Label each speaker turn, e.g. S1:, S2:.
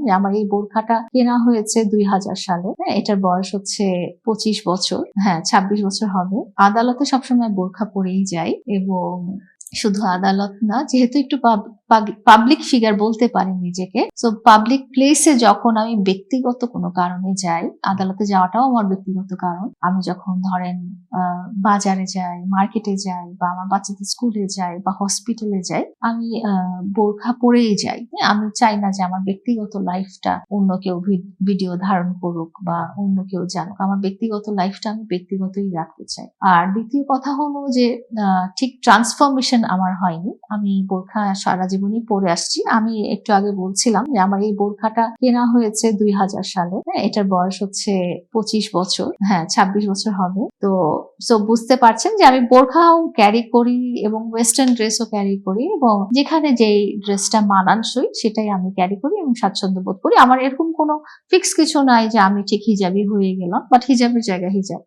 S1: যে আমার এই বোরখাটা কেনা হয়েছে 2000 সালে। হ্যাঁ, এটার বয়স হচ্ছে 25 বছর, হ্যাঁ 26 বছর হবে। আদালতে সবসময় বোরখা পরেই যাই, এবং শুধু আদালত না, যেহেতু একটু পাবলিক ফিগার বলতে পারি নিজেকে, তো পাবলিক প্লেসে যখন আমি ব্যক্তিগত কোনো কারণে যাই, আদালতে যাওয়াটাও আমার ব্যক্তিগত কারণ। আমি যখন ধরেন বাজারে যাই, মার্কেটে যাই, বা আমার বাচ্চাদের স্কুলে যাই, বা হসপিটালে যাই, আমি বোরখা পরেই যাই। আমি চাই না যে আমার ব্যক্তিগত লাইফটা অন্য কেউ ভিডিও ধারণ করুক বা অন্য কেউ জানুক। আমার ব্যক্তিগত লাইফটা আমি ব্যক্তিগতই রাখতে চাই। আর দ্বিতীয় কথা হলো যে ঠিক ট্রান্সফরমেশন আমার হয়নি। আমি বোরখা সারা জীবনই পরে আসছি। আমি একটু আগে বলছিলাম যে আমার এই বোরখাটা কেনা হয়েছে 2000 সালে। হ্যাঁ, এটার বয়স হচ্ছে 25 বছর, হ্যাঁ 26 বছর হবে। তো বুঝতে পারছেন যে আমি বোরখাও ক্যারি করি এবং ওয়েস্টার্ন ড্রেসও ক্যারি করি, এবং যেখানে যেই ড্রেসটা মানানসই সেটাই আমি ক্যারি করি এবং স্বাচ্ছন্দ্য বোধ করি। আমার এরকম কোনো ফিক্স কিছু নাই যে আমি ঠিক হিজাবি হয়ে গেলাম, বাট হিজাবের জায়গায় হিজাব।